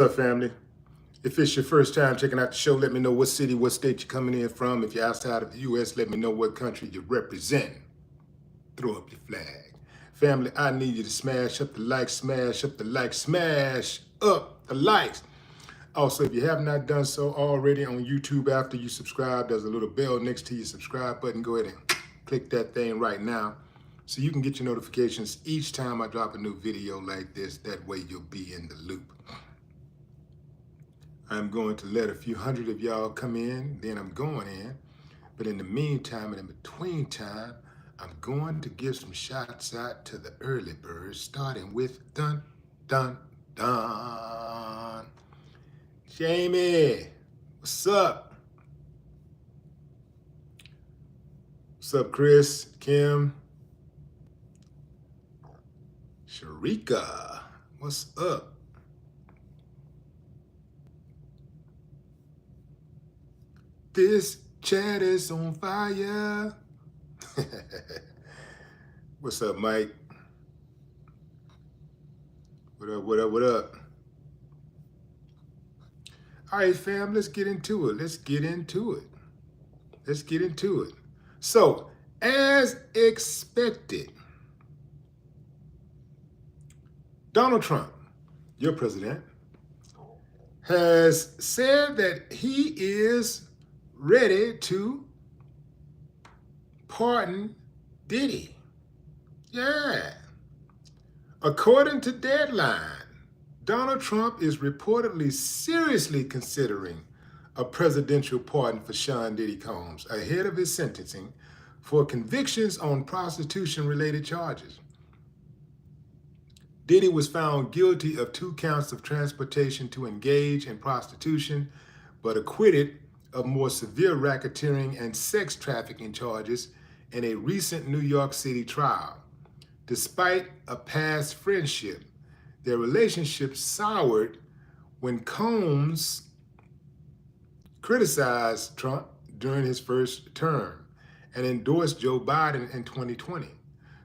What's up, family? If it's your first time checking out the show, let me know what city, what state you're coming in from. If you're outside of the U.S., let me know what country you represent. Throw up your flag. Family, I need you to smash up the like, smash up the like, smash up the likes. Also, if you have not done so already on YouTube after you subscribe, there's a little bell next to your subscribe button. Go ahead and click that thing right now so you can get your notifications each time I drop a new video like this. That way you'll be in the loop. I'm going to let a few hundred of y'all come in, then I'm going in. But in the meantime and in between time, I'm going to give some shots out to the early birds, starting with dun, dun, dun. Jamie, what's up? What's up, Chris, Kim? Sharika, what's up? This chat is on fire. What's up, Mike? What up, what up, what up? All right, fam, let's get into it. Let's get into it. So, as expected, Donald Trump, your president, has said that he is ready to pardon Diddy. Yeah. According to Deadline, Donald Trump is reportedly seriously considering a presidential pardon for Sean Diddy Combs ahead of his sentencing for convictions on prostitution-related charges. Diddy was found guilty of 2 counts of transportation to engage in prostitution, but acquitted of more severe racketeering and sex trafficking charges in a recent New York City trial. Despite a past friendship, their relationship soured when Combs criticized Trump during his first term and endorsed Joe Biden in 2020.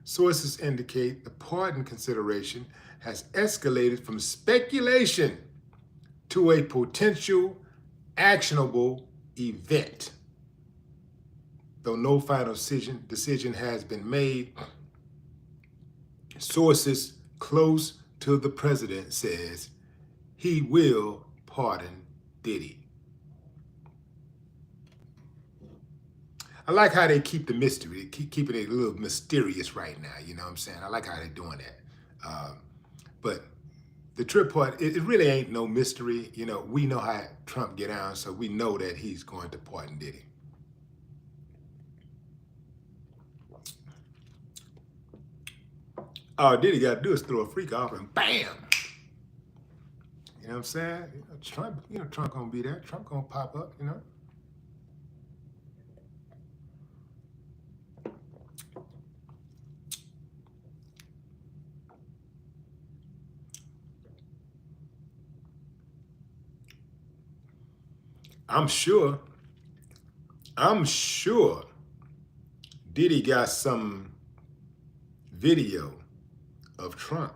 Sources indicate the pardon consideration has escalated from speculation to a potential actionable event. Though no final decision has been made, sources close to the president says he will pardon Diddy. I like how they keep the mystery, keeping it a little mysterious right now, you know what I'm saying? I like how they're doing that. But the trip part, it really ain't no mystery. You know, we know how Trump get on, so we know that he's going to pardon Diddy. All Diddy got to do is throw a freak off and bam! You know what I'm saying? Trump gonna be there. Trump gonna pop up, you know? I'm sure Diddy got some video of Trump.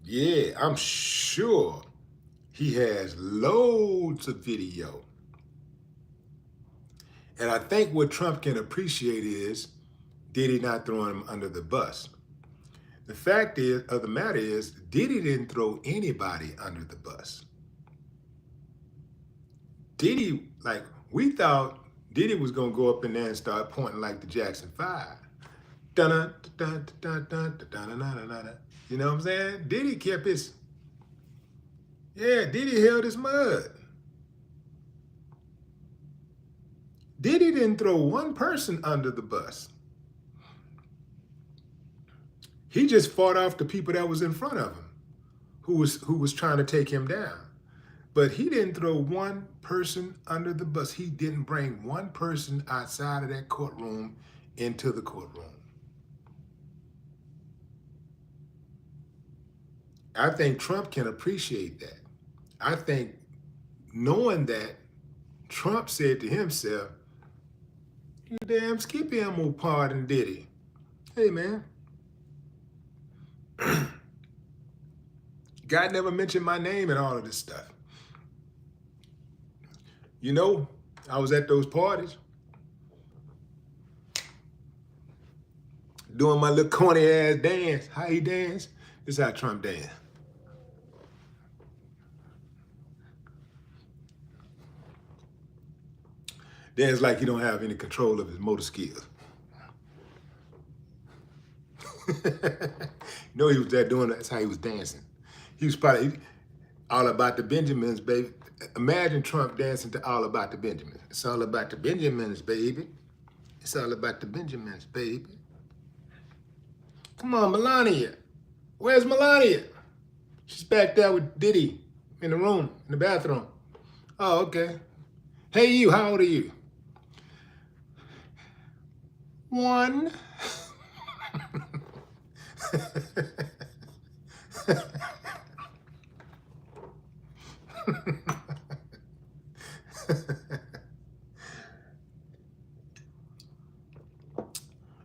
Yeah, I'm sure he has loads of video. And I think what Trump can appreciate is Diddy not throwing him under the bus. The fact of the matter is, Diddy didn't throw anybody under the bus. Diddy, we thought Diddy was gonna go up in there and start pointing like the Jackson 5. You know what I'm saying? Diddy kept his, Diddy held his mud. Diddy didn't throw one person under the bus. He just fought off the people that was in front of him, who was trying to take him down. But he didn't throw one person under the bus. He didn't bring one person outside of that courtroom into the courtroom. I think Trump can appreciate that. I think knowing that, Trump said to himself, "You damn skippy, I'm gonna pardon Diddy. Hey, man, God never mentioned my name in all of this stuff. You know, I was at those parties doing my little corny ass dance. How he dance? This is how Trump dance. Dance like he don't have any control of his motor skills. No, he was there doing that. That's how he was dancing. He was probably all about the Benjamins, baby. Imagine Trump dancing to All About the Benjamins. It's all about the Benjamins, baby. It's all about the Benjamins, baby. Come on, Melania. Where's Melania? She's back there with Diddy in the room, in the bathroom. Oh, okay. Hey, you, how old are you? 1.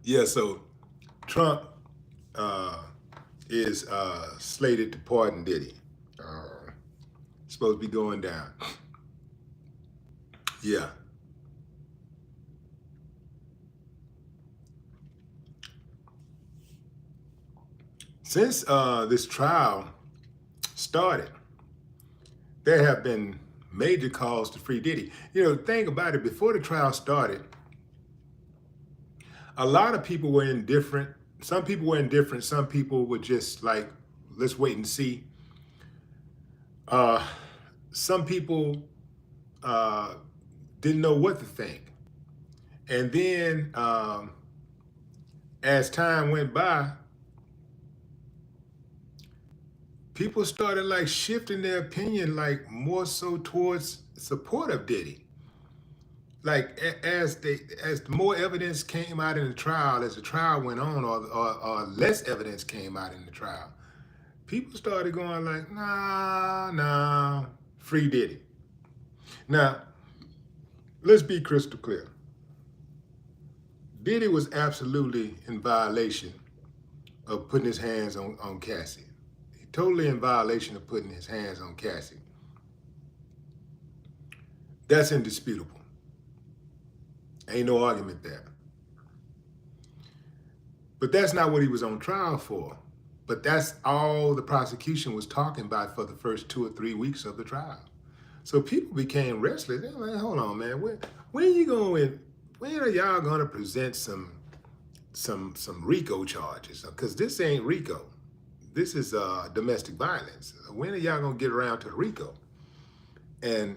Yeah, so Trump is slated to pardon Diddy. Supposed to be going down. Yeah. Since this trial started, there have been major calls to free Diddy. You know, the thing about it, before the trial started, a lot of people were indifferent. Some people were indifferent. Some people were just like, let's wait and see. Some people didn't know what to think. And then as time went by, people started like shifting their opinion, like more so towards support of Diddy. Like as more evidence came out in the trial, as the trial went on, or less evidence came out in the trial, people started going like, nah, free Diddy. Now, let's be crystal clear. Diddy was absolutely in violation of putting his hands on Cassie. Totally in violation of putting his hands on Cassie. That's indisputable. Ain't no argument there. But that's not what he was on trial for. But that's all the prosecution was talking about for the first 2 or 3 weeks of the trial. So people became restless. They're like, hold on, man. When are y'all gonna present some RICO charges? Because this ain't RICO. This is domestic violence. When are y'all gonna get around to RICO? And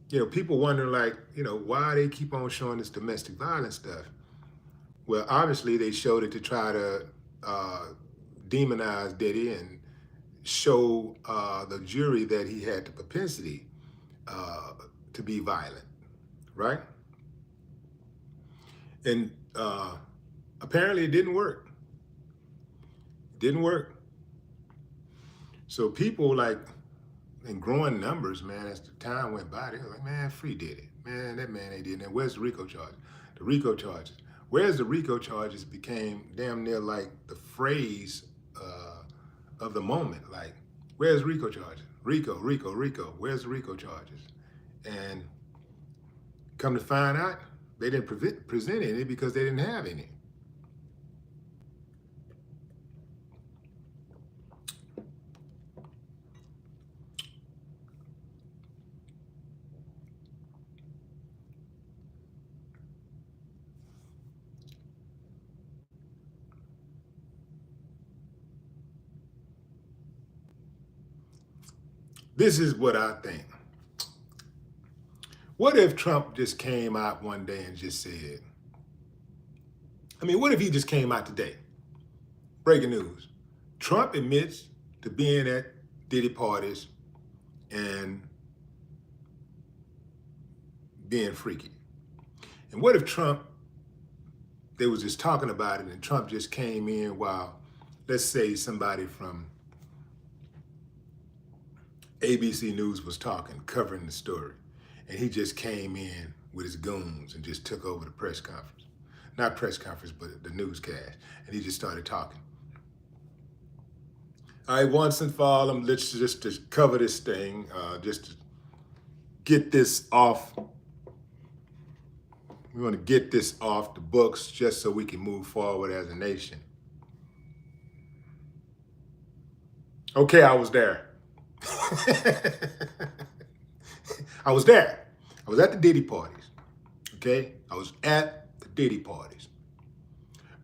you know, people wonder like, you know, why they keep on showing this domestic violence stuff. Well, obviously they showed it to try to demonize Diddy and show the jury that he had the propensity to be violent, right? And apparently it didn't work. It didn't work. So people like, in growing numbers, man, as the time went by, they were like, man, free Diddy. Man, that man ain't did that. Where's the RICO charges? The RICO charges. Where's the RICO charges became damn near like the phrase of the moment. Like, where's RICO charges? RICO. Where's the RICO charges? And come to find out, they didn't present any because they didn't have any. This is what I think. What if Trump just came out one day and just said, what if he just came out today? Breaking news. Trump admits to being at Diddy parties and being freaky. And what if Trump, they was just talking about it and Trump just came in while, let's say somebody from ABC News was talking, covering the story. And he just came in with his goons and just took over the press conference. Not press conference, but the newscast. And he just started talking. All right, once and for all, let's just to cover this thing, just to get this off. We want to get this off the books just so we can move forward as a nation. Okay, I was there. I was there. I was at the Diddy parties. Okay, I was at the Diddy parties.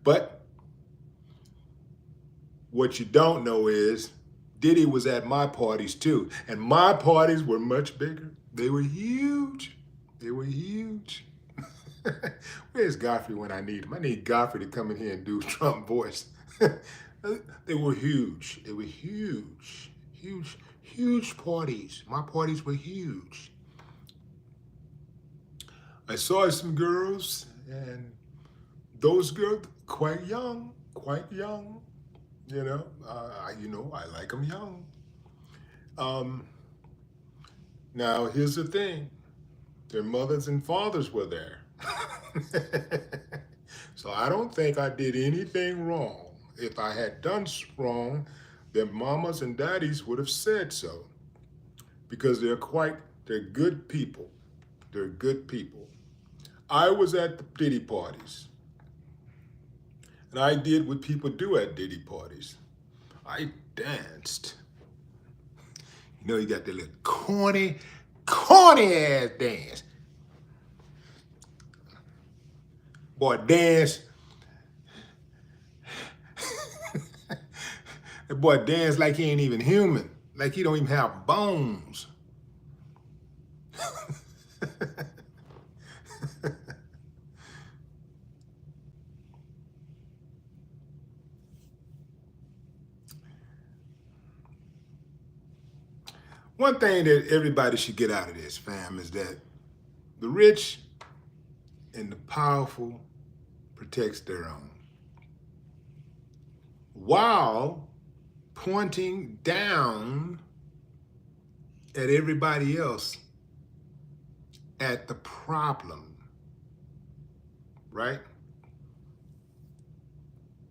But what you don't know is Diddy was at my parties too. And my parties were much bigger. They were huge. They were huge. Where's Godfrey when I need him? I need Godfrey to come in here and do Trump voice. They were huge. They were huge. Huge, huge parties. My parties were huge. I saw some girls, and those girls quite young. You know, I like them young. Now here's the thing: their mothers and fathers were there, so I don't think I did anything wrong. If I had done wrong, their mamas and daddies would have said so, because they're good people. They're good people. I was at the Diddy parties. And I did what people do at Diddy parties. I danced. You know, you got that little corny ass dance. Boy, dance. That boy dance like he ain't even human. Like he don't even have bones. One thing that everybody should get out of this, fam, is that the rich and the powerful protects their own, while pointing down at everybody else at the problem, right?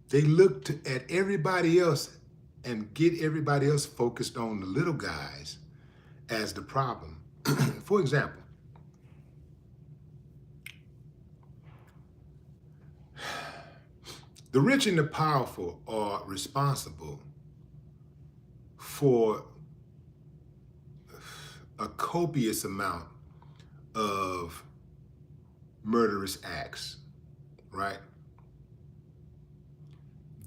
They look at everybody else and get everybody else focused on the little guys as the problem. For example, the rich and the powerful are responsible for a copious amount of murderous acts, right?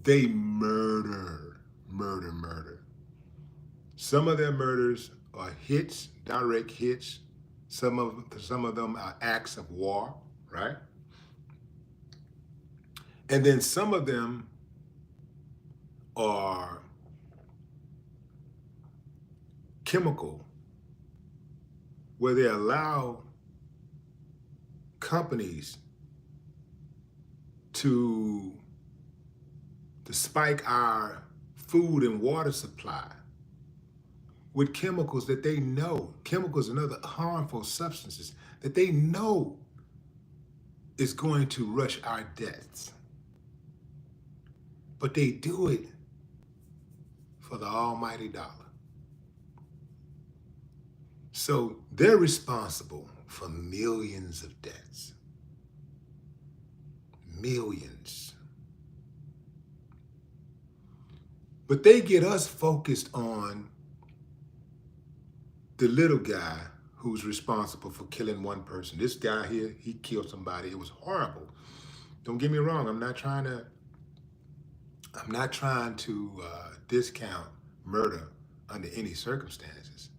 They murder. Some of their murders are hits, direct hits. Some of them are acts of war, right? And then some of them are chemical, where they allow companies to spike our food and water supply with chemicals that they know, chemicals and other harmful substances that they know is going to rush our deaths. But they do it for the almighty dollar. So they're responsible for millions of deaths. Millions. But they get us focused on the little guy who's responsible for killing one person. This guy here, he killed somebody. It was horrible. Don't get me wrong. I'm not trying to discount murder under any circumstances.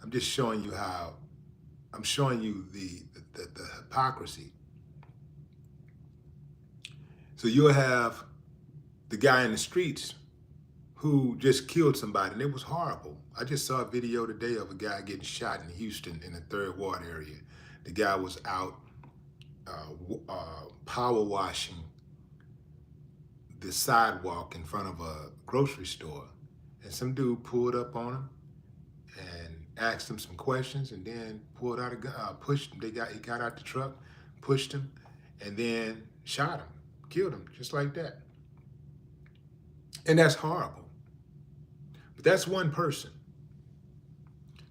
I'm just showing you I'm showing you the hypocrisy. So you'll have the guy in the streets who just killed somebody, and it was horrible. I just saw a video today of a guy getting shot in Houston in the 3rd Ward area. The guy was out power washing the sidewalk in front of a grocery store, and some dude pulled up on him and asked him some questions, and then pulled out a gun, pushed him. He got out the truck, pushed him, and then shot him, killed him, just like that. And that's horrible. But that's one person.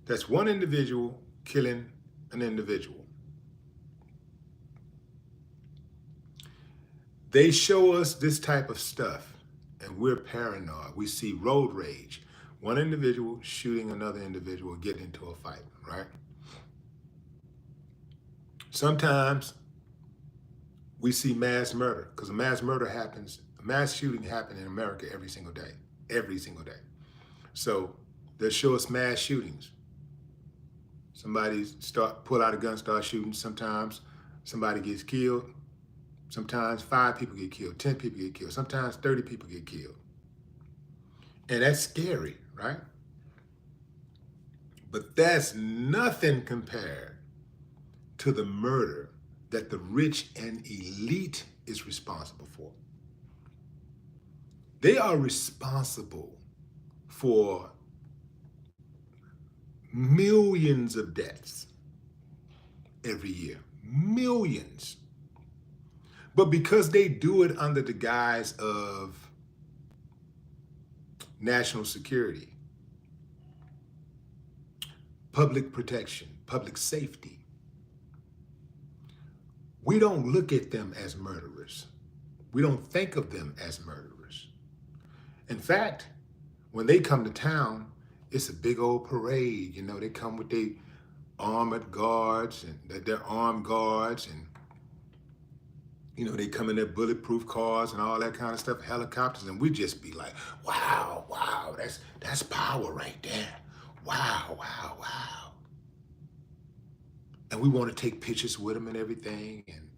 That's one individual killing an individual. They show us this type of stuff and we're paranoid. We see road rage. One individual shooting another individual, getting into a fight, right? Sometimes we see mass murder, because a mass murder happens, a mass shooting happens in America every single day. Every single day. So they'll show us mass shootings. Somebody pull out a gun, start shooting. Sometimes somebody gets killed. Sometimes 5 people get killed, 10 people get killed. Sometimes 30 people get killed. And that's scary, right? But that's nothing compared to the murder that the rich and elite is responsible for. They are responsible for millions of deaths every year. Millions. But because they do it under the guise of national security, public protection, public safety, we don't look at them as murderers. We don't think of them as murderers. In fact, when they come to town, it's a big old parade. You know, they come with their armored guards and their armed guards, and you know, they come in their bulletproof cars and all that kind of stuff, helicopters, and we just be like, wow, wow, that's power right there. Wow, wow, wow. And we want to take pictures with them and everything, and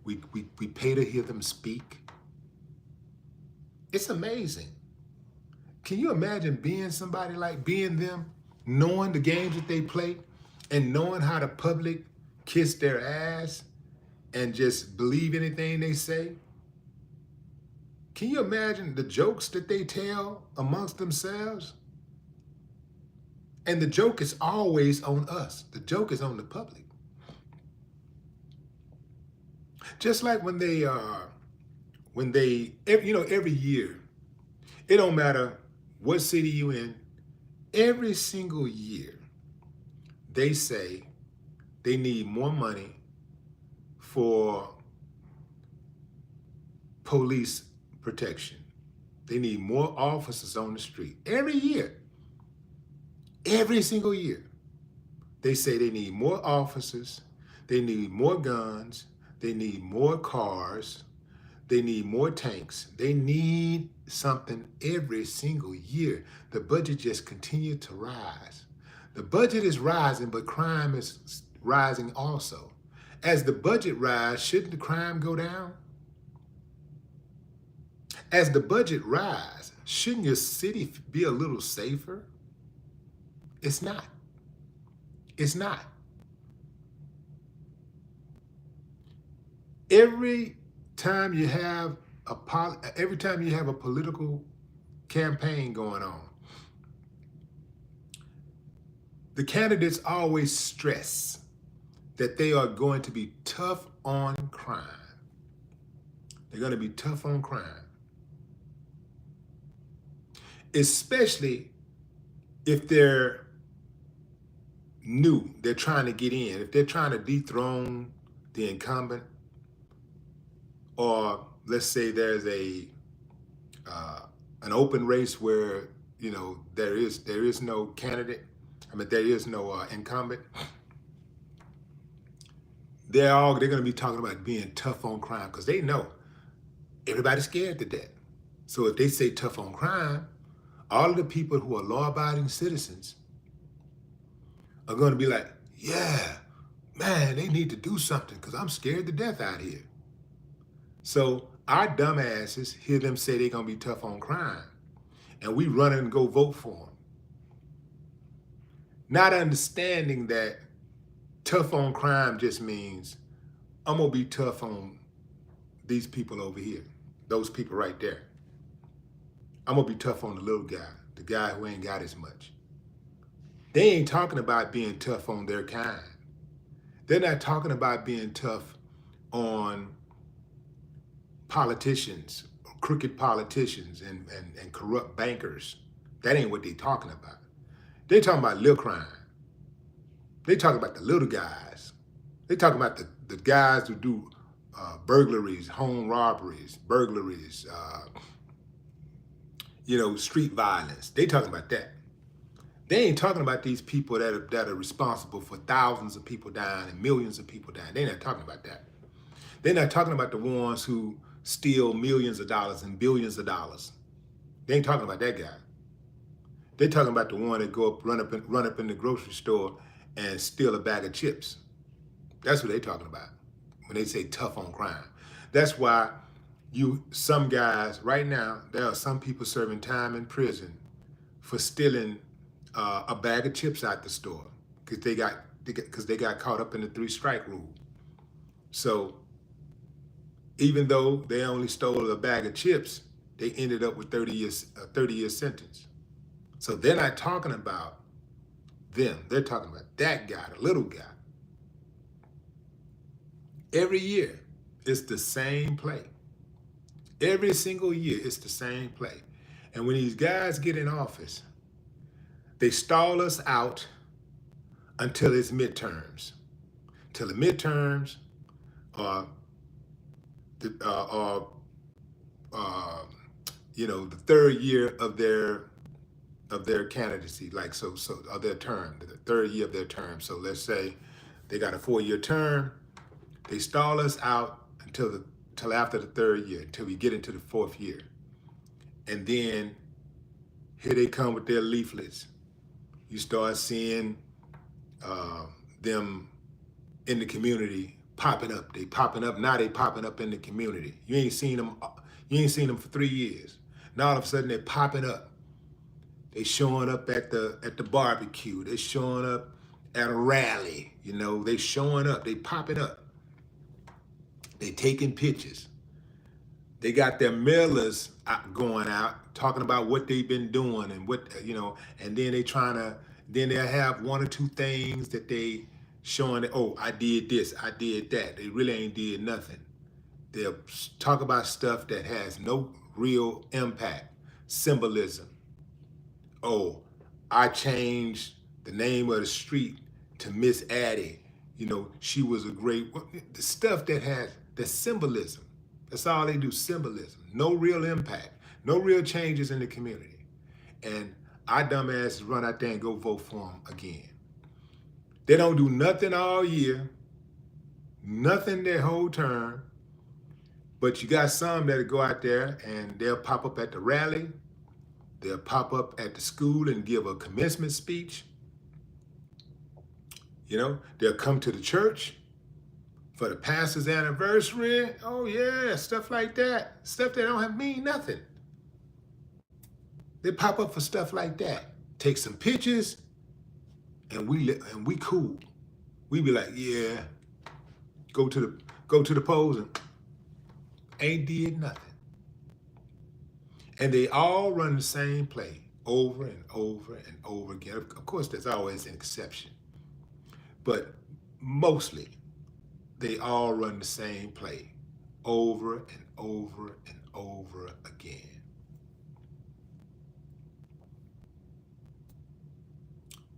we pay to hear them speak. It's amazing. Can you imagine being somebody like, being them, knowing the games that they play and knowing how the public kiss their ass and just believe anything they say? Can you imagine the jokes that they tell amongst themselves? And the joke is always on us. The joke is on the public. Just like when they, every year, it don't matter what city you in, every single year, they say they need more money for police protection. They need more officers on the street. Every year, every single year, they say they need more officers, they need more guns, they need more cars, they need more tanks. They need something every single year. The budget just continued to rise. The budget is rising, but crime is rising also. As the budget rises, shouldn't the crime go down? As the budget rises, shouldn't your city be a little safer? It's not. It's not. Every time you have a political campaign going on, the candidates always stress that they are going to be tough on crime. They're going to be tough on crime. Especially if they're new, they're trying to get in. If they're trying to dethrone the incumbent, or let's say there's an open race where, you know, there is no candidate. There is no incumbent. They're going to be talking about being tough on crime because they know everybody's scared to death. So if they say tough on crime, all of the people who are law-abiding citizens are going to be like, yeah, man, they need to do something because I'm scared to death out here. So our dumbasses hear them say they're going to be tough on crime, and we run and go vote for them. Not understanding that tough on crime just means I'm going to be tough on these people over here, those people right there. I'm going to be tough on the little guy, the guy who ain't got as much. They ain't talking about being tough on their kind. They're not talking about being tough on politicians, crooked politicians and corrupt bankers That ain't what they talking about. They talking about little crime. They talking about the little guys. They talking about the guys who do burglaries, home robberies, burglaries, street violence. They talking about that. They ain't talking about these people that are responsible for thousands of people dying and millions of people dying. They not talking about that. They're not talking about the ones who steal millions of dollars and billions of dollars. They ain't talking about that guy. They're talking about the one that run up in the grocery store and steal a bag of chips. That's what they're talking about when they say tough on crime. That's why some guys right now, there are some people serving time in prison for stealing a bag of chips out the store because they got caught up in the 3-strike rule. So even though they only stole a bag of chips, they ended up with a 30-year sentence. So they're not talking about them. They're talking about that guy, the little guy. Every year, it's the same play. Every single year, it's the same play. And when these guys get in office, they stall us out until it's midterms. Till the midterms are the third year of their candidacy, of their term, the third year of their term. So let's say they got a 4-year term. They stall us out until after the third year, until we get into the 4th year. And then here they come with their leaflets. You start seeing them in the community popping up. They popping up in the community. You ain't seen them for 3 years. Now all of a sudden they're popping up. They showing up at the barbecue. They showing up at a rally. They showing up. They popping up. They taking pictures. They got their mailers going out talking about what they've been doing and and then they'll have 1 or 2 things that they showing that, oh, I did this, I did that. They really ain't did nothing. They'll talk about stuff that has no real impact. Symbolism. Oh, I changed the name of the street to Miss Addie. She was a great, the stuff that's symbolism. That's all they do, symbolism. No real impact, no real changes in the community. And our dumbasses run out there and go vote for them again. They don't do nothing all year, nothing their whole term, but you got some that'll go out there and they'll pop up at the rally, they'll pop up at the school and give a commencement speech. They'll come to the church for the pastor's anniversary. Oh yeah, stuff like that. Stuff that don't mean nothing. They pop up for stuff like that. Take some pictures, and we cool. We be like, yeah, go to the polls and ain't did nothing. And they all run the same play over and over and over again. Of course, there's always an exception, but mostly they all run the same play over and over and over again.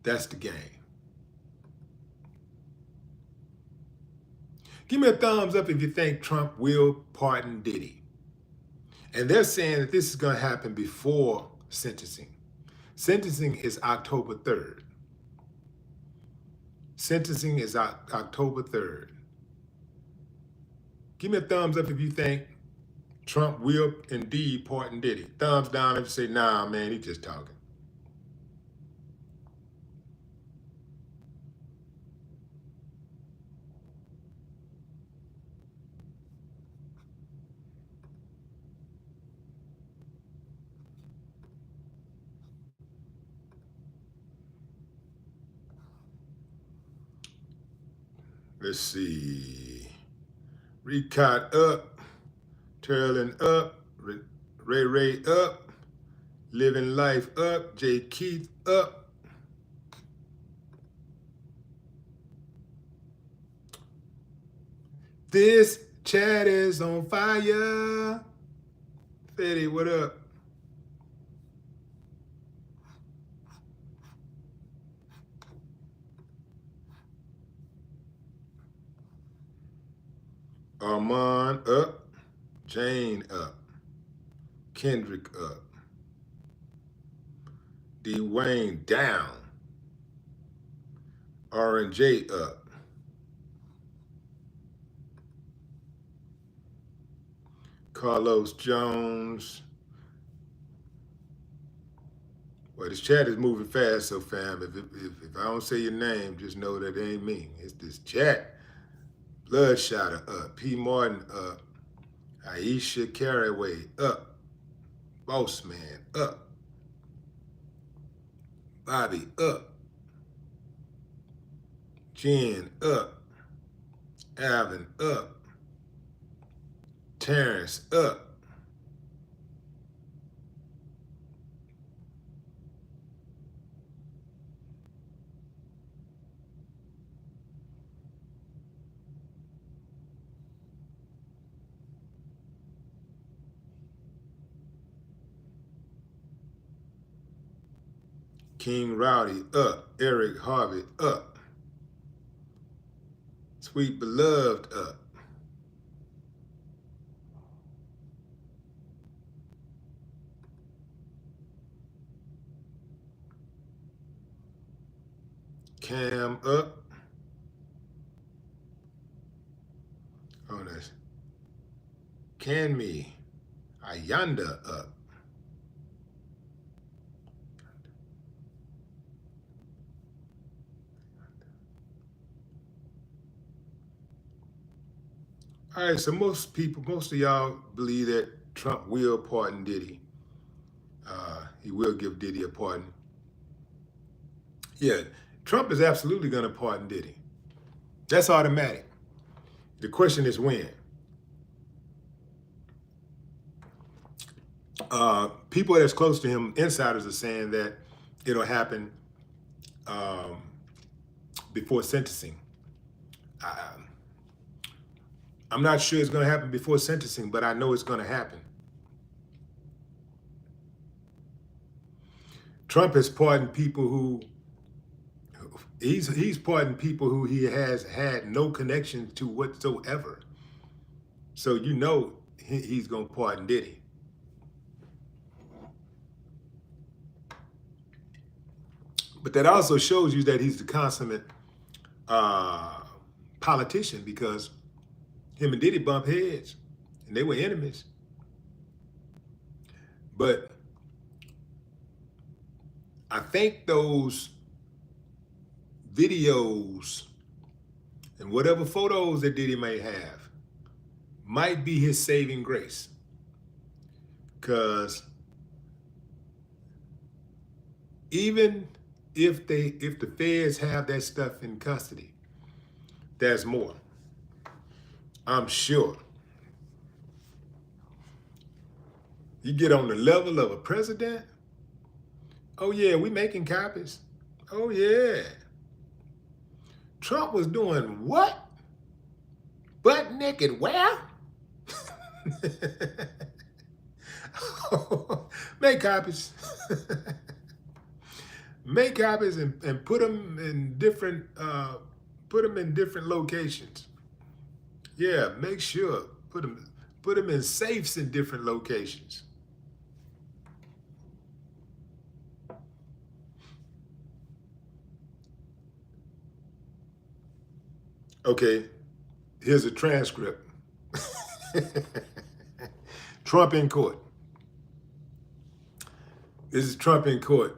That's the game. Give me a thumbs up if you think Trump will pardon Diddy. And they're saying that this is going to happen before sentencing. Sentencing is October 3rd. Sentencing is October 3rd. Give me a thumbs up if you think Trump will indeed pardon Diddy. Thumbs down if you say, nah, man, he's just talking. Let's see. Recot up, Terlin up, Ray up, Living Life up, J. Keith up. This chat is on fire. Fetty, what up? Armand up. Jane up. Kendrick up. Dwayne down. R&J up. Carlos Jones. Well, this chat is moving fast, so fam, if I don't say your name, just know that it ain't me. It's this chat. Bloodshotter up. P. Martin up. Aisha Caraway up. Boss Man up. Bobby up. Jen up. Alvin up. Terrence up. King Rowdy up. Eric Harvey up. Sweet Beloved up. Cam up. Oh, that's Can Me. Ayanda up. All right, so most of y'all believe that Trump will pardon Diddy. He will give Diddy a pardon. Yeah, Trump is absolutely going to pardon Diddy. That's automatic. The question is when. People that's close to him, insiders, are saying that it'll happen before sentencing. I'm not sure it's going to happen before sentencing, but I know it's going to happen. Trump has pardoned people who he's pardoned people who he has had no connection to whatsoever. So you know he's going to pardon Diddy. But that also shows you that he's the consummate politician, because him and Diddy bump heads and they were enemies. But I think those videos and whatever photos that Diddy may have might be his saving grace. Because even if the feds have that stuff in custody, there's more. I'm sure. You get on the level of a president, oh yeah, we making copies. Oh yeah. Trump was doing what? Butt naked where? Make copies. Make copies and put them in different locations. Yeah, make sure put them in safes in different locations. Okay, here's a transcript. Trump in court. This is Trump in court.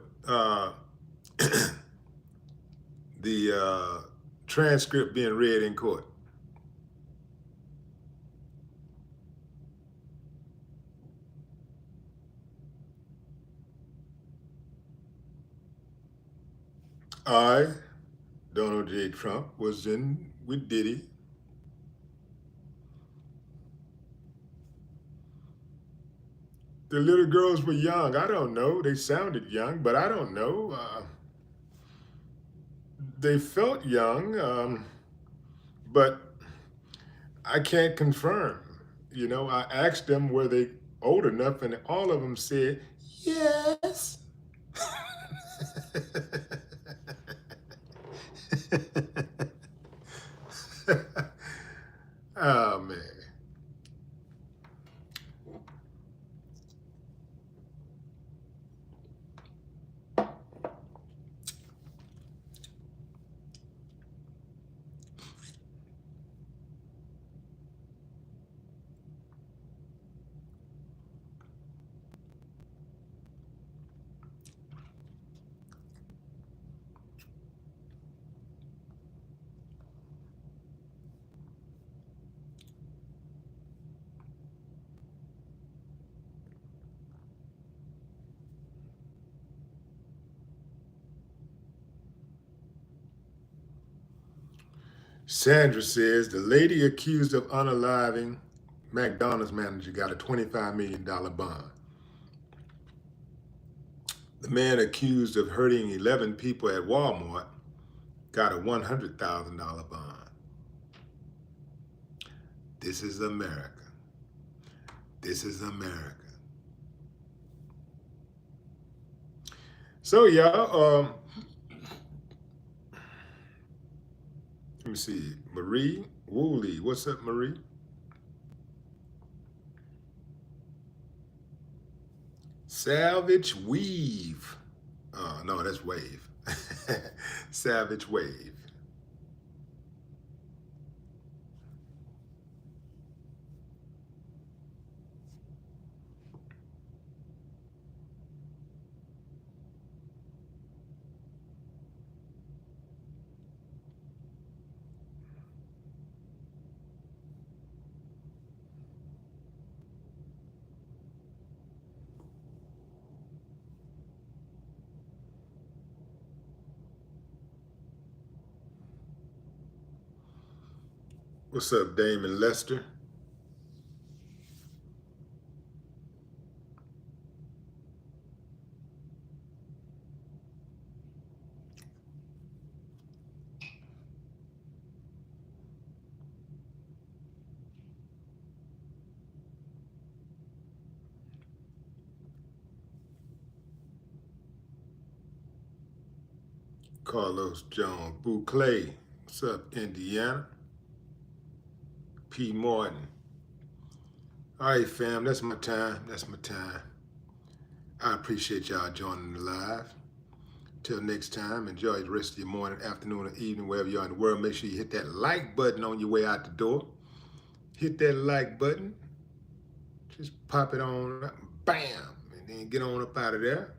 The transcript being read in court. I, Donald J. Trump, was in with Diddy. The little girls were young. I don't know. They sounded young, but I don't know. They felt young, but I can't confirm. You know, I asked them, were they old enough, and all of them said, yes. Oh, man. Sandra says the lady accused of unaliving McDonald's manager got a $25 million bond. The man accused of hurting 11 people at Walmart got a $100,000 bond. This is America. This is America. So y'all, let me see. Marie Willie, what's up, Marie? Savage Weave. Oh, no, that's Wave. Savage Wave. What's up, Damon Lester? Carlos Jones, Bouclay. What's up, Indiana? P. Martin. All right, fam, that's my time. That's my time. I appreciate y'all joining the live. Till next time, enjoy the rest of your morning, afternoon, or evening, wherever you are in the world. Make sure you hit that like button on your way out the door. Hit that like button. Just pop it on, bam, and then get on up out of there.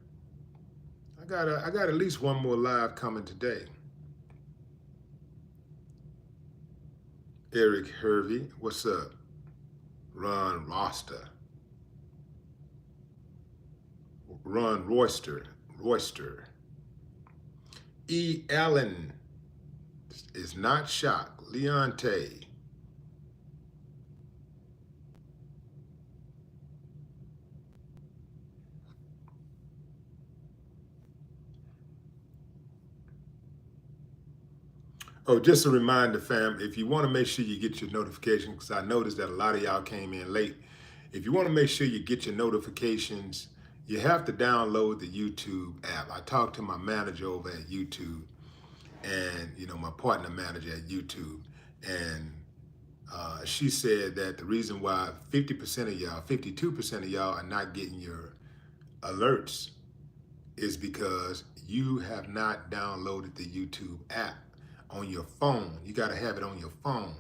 I got at least one more live coming today. Eric Hervey, what's up? Ron Roster. Ron Royster. E. Allen is not shocked. Leonte. Oh, just a reminder, fam, if you want to make sure you get your notifications, because I noticed that a lot of y'all came in late. If you want to make sure you get your notifications, you have to download the YouTube app. I talked to my manager over at YouTube and, my partner manager at YouTube. And she said that the reason why 50% of y'all, 52% of y'all are not getting your alerts is because you have not downloaded the YouTube app on your phone. You got to have it on your phone.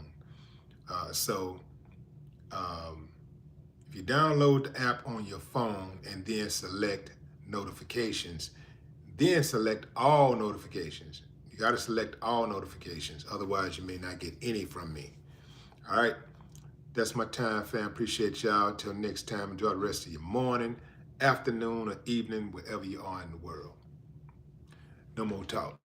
If you download the app on your phone and then select notifications, then select all notifications. You got to select all notifications. Otherwise, you may not get any from me. All right. That's my time, fam. Appreciate y'all. Until next time, enjoy the rest of your morning, afternoon, or evening, wherever you are in the world. No more talk.